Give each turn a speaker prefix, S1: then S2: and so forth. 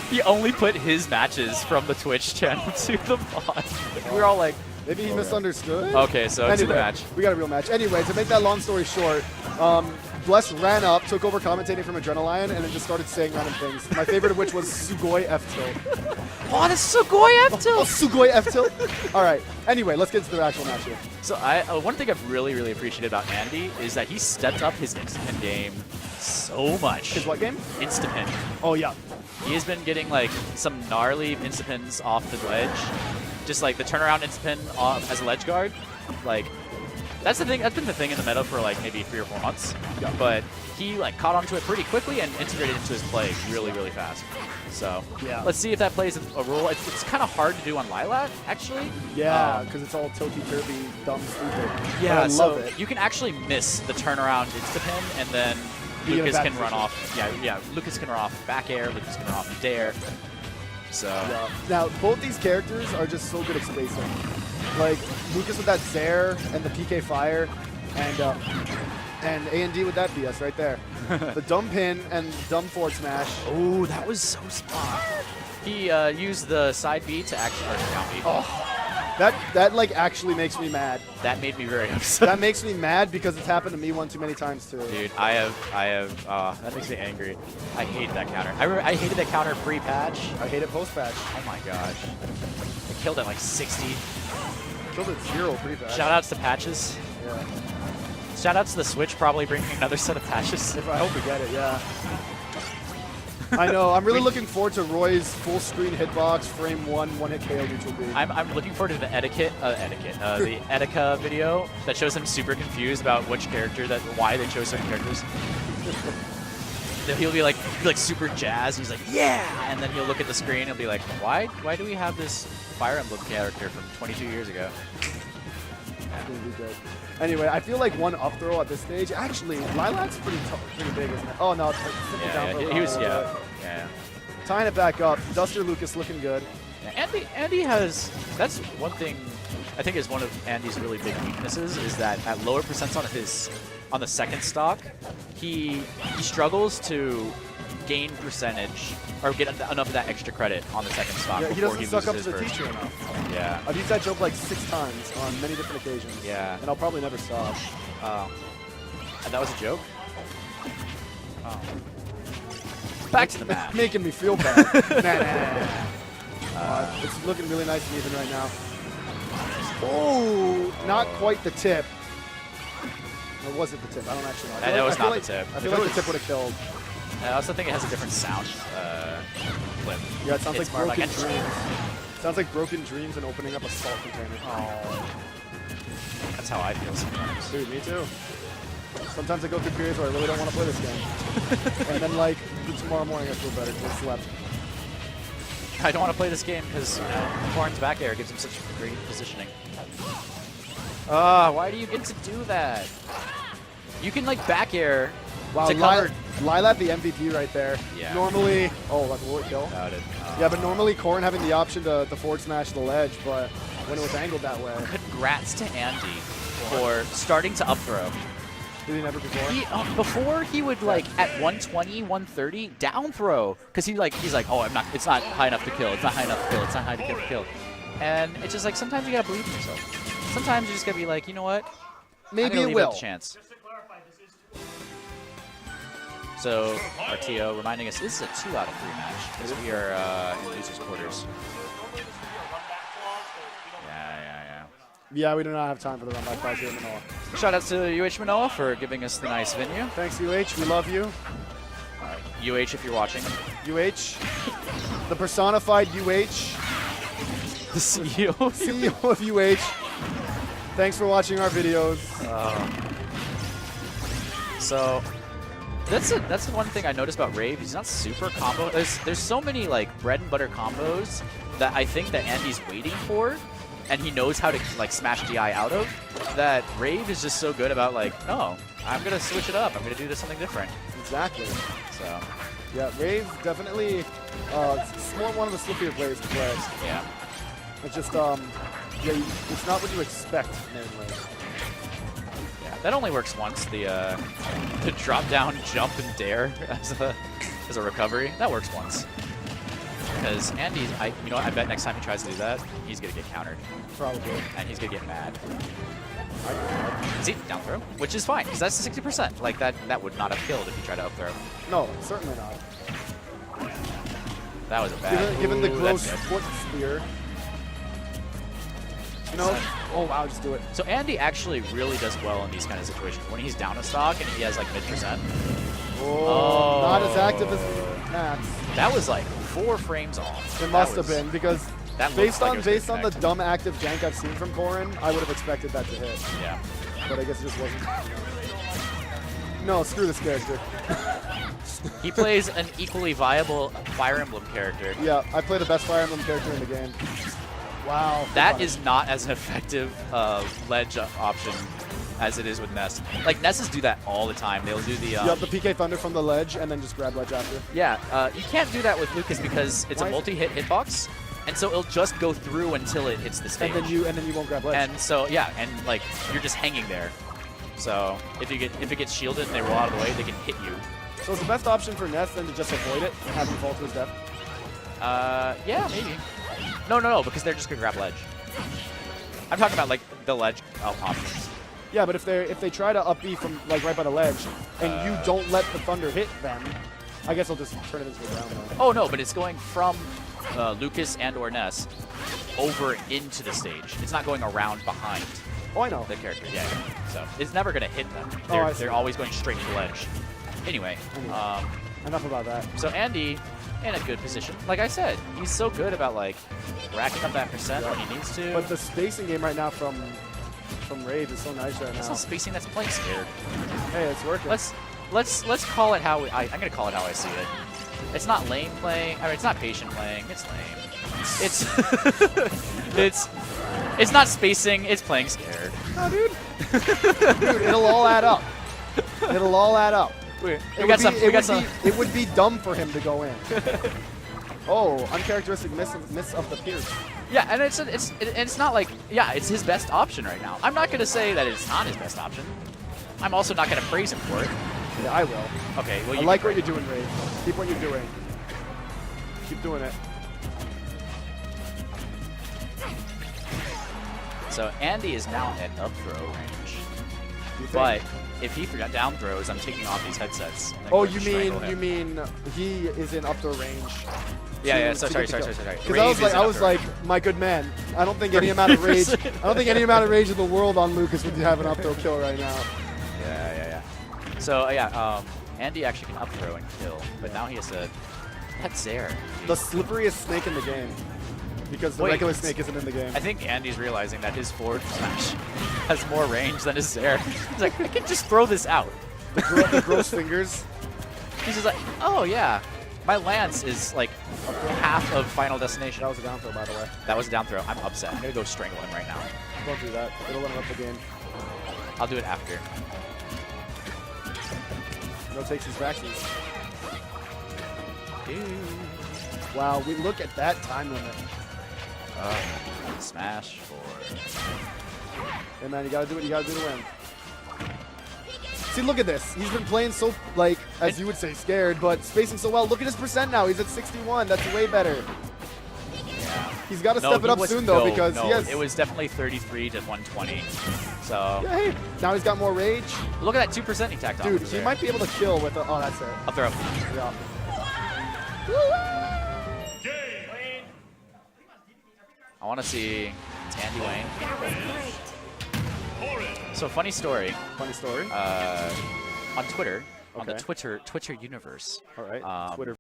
S1: He only put his matches from the Twitch channel to the mod. We were all like,
S2: Maybe he misunderstood.
S1: okay, so to the match.
S2: We got a real match. Anyway, to make that long story short, Bless ran up, took over commentating from Adrenalion, and then just started saying random things. My favorite of which was Sugoi F-tilt.
S1: Oh, that's Sugoi F-tilt!
S2: Oh, Sugoi F-tilt? All right. Anyway, let's get into the actual match here.
S1: So one thing I've really appreciated about Andy is that he stepped up his Instapin game so much.
S2: His what game?
S1: Instapin.
S2: Oh, yeah.
S1: He has been getting like some gnarly Instapins off the ledge. Just like the turnaround Instapin as a ledge guard. Like, that's the thing. That's been the thing in the meta for like maybe 3 or 4 months.
S2: Yeah.
S1: But he like caught onto it pretty quickly and integrated into his play really fast. So
S2: Yeah.
S1: let's see if that plays a role. It's kind of hard to do on Lilat, actually.
S2: Yeah, because it's all tilty-turvy, dumb, stupid.
S1: Yeah,
S2: But I
S1: so
S2: love it.
S1: you can actually miss the turnaround Instapin, and then
S2: Be in a
S1: Lucas
S2: bad
S1: can run
S2: position.
S1: off. Yeah. Lucas can run off back air. Lucas can run off dare. So
S2: Yeah. Now, both these characters are just so good at spacing. Like, Lucas with that Zair and the PK Fire, and A&D with that BS right there. The dumb pin and dumb forward smash.
S1: oh, that was so smart. He used the side B to actually or down B.
S2: Oh, that like actually makes me mad.
S1: That made me very upset.
S2: That makes me mad because it's happened to me one too many times too.
S1: Dude, I have. That makes me angry. I hate that counter. I hated that counter pre-patch.
S2: I hate it post-patch.
S1: Oh my gosh. I killed at like 60.
S2: Killed it 0 pre-patch.
S1: Shoutouts to patches.
S2: Yeah.
S1: Shoutouts to the Switch probably bringing another set of patches.
S2: I hope we get it, yeah. I know. I'm really looking forward to Roy's full screen hitbox, frame 1 hit KO neutral B.
S1: I'm looking forward to the the Etika video that shows him super confused about which character why they chose certain characters. Then he'll be like super jazzed. He's like, yeah, and then he'll look at the screen. And he'll be like, why do we have this Fire Emblem character from 22 years ago?
S2: It's gonna be good. Anyway, I feel like one up throw at this stage. Actually, Lilat's pretty big, isn't it? Oh no, it's like simple down throw.
S1: He was yeah.
S2: Tying it back up. Duster Lucas looking good.
S1: Andy has, that's one thing I think is one of Andy's really big weaknesses is that at lower percents on the second stock, he struggles to gain percentage or get enough of that extra credit on the second stock
S2: Yeah, he
S1: before
S2: doesn't
S1: he
S2: suck up
S1: loses
S2: to
S1: his
S2: the
S1: first.
S2: teacher enough.
S1: Yeah.
S2: I've used that joke like 6 times on many different occasions.
S1: Yeah.
S2: And I'll probably never stop.
S1: And that was a joke? Oh. Back to the map.
S2: Making me feel bad. Nah. It's looking really nice and even right now. Oh, not quite the tip. Or was it the tip? I don't actually know.
S1: That was not the tip.
S2: I feel like the tip would have killed.
S1: I also think it has a different sound clip.
S2: Yeah, it sounds
S1: It's
S2: like
S1: more
S2: Broken
S1: like
S2: Dreams. Sounds like Broken Dreams and opening up a salt container.
S1: Oh. That's how I feel sometimes.
S2: Dude, me too. Sometimes I go through periods where I really don't want to play this game. And then, like, tomorrow morning I feel better because I slept.
S1: I don't want to play this game because, Corn's back air gives him such great positioning. Why do you get to do that? You can, like, back air
S2: Wow,
S1: to cover.
S2: Lilat the MVP right there.
S1: Yeah.
S2: Normally, oh, that's a bullet kill.
S1: About it.
S2: Yeah, but normally Corn having the option to forward smash the ledge, but when it was angled that way.
S1: Congrats to Andy for starting to up throw.
S2: Did he never before?
S1: Before he would like at 120, 130 down throw because he's like, oh, it's not high enough to kill. It's not high enough to kill. It's not high enough to kill. And it's just like sometimes you gotta believe in yourself. Sometimes you just gotta be like, you know what?
S2: Maybe
S1: it
S2: it will.
S1: A chance. So RTO reminding us this is a 2 out of 3 match because we are in losers quarters.
S2: Yeah, we do not have time for the run by 5 here in Manoa.
S1: Shout out to UH Manoa for giving us the nice venue.
S2: Thanks, UH. We love you.
S1: UH, if you're watching.
S2: UH. The personified UH.
S1: The CEO.
S2: CEO of UH. Thanks for watching our videos.
S1: So that's the one thing I noticed about Rave. He's not super combo. There's so many like bread and butter combos that I think that Andy's waiting for, and he knows how to like smash DI out of. That Rave is just so good about like, oh, I'm gonna switch it up. I'm gonna do this something different.
S2: Exactly.
S1: So
S2: yeah, Rave definitely one of the slippier players to play.
S1: yeah.
S2: It's just yeah, it's not what you expect mainly.
S1: Yeah, that only works once. The drop down, jump, and dare as a recovery. That works once. because Andy, you know what, I bet next time he tries to do that, he's going to get countered.
S2: Probably.
S1: And he's going to get mad. See, down throw, which is fine, because that's 60%. Like, that would not have killed if you tried to up throw.
S2: No, certainly not.
S1: That was a bad.
S2: Given the
S1: Ooh,
S2: gross
S1: that's
S2: foot spear. You know? Oh, wow, just do it.
S1: So Andy actually really does well in these kind of situations. When he's down a stock and he has like mid%.
S2: Oh, not as active as Max.
S1: That was like 4 frames off.
S2: It must have been, because
S1: that
S2: based
S1: like
S2: on the dumb active jank I've seen from Borin, I would have expected that to hit.
S1: Yeah.
S2: But I guess it just wasn't. No, screw this character.
S1: He plays an equally viable Fire Emblem character.
S2: Yeah, I play the best Fire Emblem character in the game. Wow.
S1: That is not as an effective ledge option as it is with Ness. Like, Nesses do that all the time. They'll do the...
S2: you have the PK Thunder from the ledge and then just grab ledge after.
S1: Yeah, you can't do that with Lucas because it's
S2: Why?
S1: a multi-hit hitbox, and so it'll just go through until it hits the stage.
S2: And then you won't grab ledge.
S1: And so, yeah, and like, you're just hanging there. So, if it gets shielded and they roll out of the way, they can hit you.
S2: So is the best option for Ness then to just avoid it and have him fall to his death?
S1: Yeah, maybe. No, because they're just gonna grab ledge. I'm talking about like the ledge options.
S2: Yeah, but if they try to up B from like right by the ledge and you don't let the thunder hit them, I guess I'll just turn it into a ground though.
S1: Oh no, but it's going from Lucas and or Ness over into the stage. It's not going around behind
S2: Oh, I know.
S1: the character. Yeah. So it's never gonna hit them.
S2: I see.
S1: They're always going straight to ledge. Anyway,
S2: Enough about that.
S1: so Andy in a good position. Like I said, he's so good about like racking up that percent when he needs to.
S2: But the spacing game right now from Rave is so nice right
S1: It's
S2: now.
S1: not spacing, that's playing scared.
S2: Hey, it's working.
S1: Let's call it how I'm gonna call it how I see it. It's not lane playing. I mean, it's not patient playing. It's lame. It's it's not spacing. It's playing scared.
S2: Oh, dude. Dude, it'll all add up. It'll all add up. It would be dumb for him to go in. Oh, uncharacteristic miss of the Pierce.
S1: Yeah, and it's not like, yeah, it's his best option right now. I'm not gonna say that it's not his best option. I'm also not gonna praise him for it.
S2: Yeah, I will.
S1: Okay, well,
S2: I like what you're doing, Rave. Keep what you're doing. Keep doing it.
S1: So Andy is now at up throw range.
S2: You think?
S1: But if he forgot down throws, I'm taking off these headsets. and
S2: Oh,
S1: going to
S2: you
S1: strangle him.
S2: mean he is in up throw range?
S1: Yeah.
S2: to
S1: Sorry.
S2: get the kill.
S1: Because
S2: Because I was like, my good man. I don't think any amount of rage. I don't think any amount of rage in the world on Lucas would have an up throw kill right now.
S1: Yeah. So Andy actually can up throw and kill, but now he has to. That's Zaire.
S2: The slipperiest snake in the game. Because the
S1: Wait,
S2: regular snake isn't in the game.
S1: I think Andy's realizing that his forward smash has more range than his Zaire. He's like, I can just throw this out.
S2: The gross fingers.
S1: He's just like, oh yeah, my lance is like half of Final Destination.
S2: That was a down throw, by the way.
S1: That was a down throw. I'm upset. I'm gonna go strangle him right now.
S2: Don't do that. It'll let him up the game.
S1: I'll do it after.
S2: No takes his backsies. Wow, we look at that time limit.
S1: Smash for.
S2: Hey man, you gotta do what you gotta do to win. See, look at this. He's been playing so, like, as you would say, scared, but spacing so well. Look at his percent now. He's at 61. That's way better.
S1: Yeah.
S2: He's got to
S1: No,
S2: step it
S1: he
S2: up
S1: was-
S2: soon, though,
S1: no,
S2: because
S1: no,
S2: he has...
S1: it was definitely 33 to 120. So
S2: Yeah, hey, now he's got more rage.
S1: look at that 2% he tacked on.
S2: Dude, he might be able to kill with a... Oh, that's it.
S1: Up throw.
S2: Yeah.
S1: I want to see Andy Wayne. So funny story.
S2: Funny story.
S1: On Twitter, on the
S2: Okay.
S1: Twitter universe.
S2: All right.
S1: um,
S2: Twitter.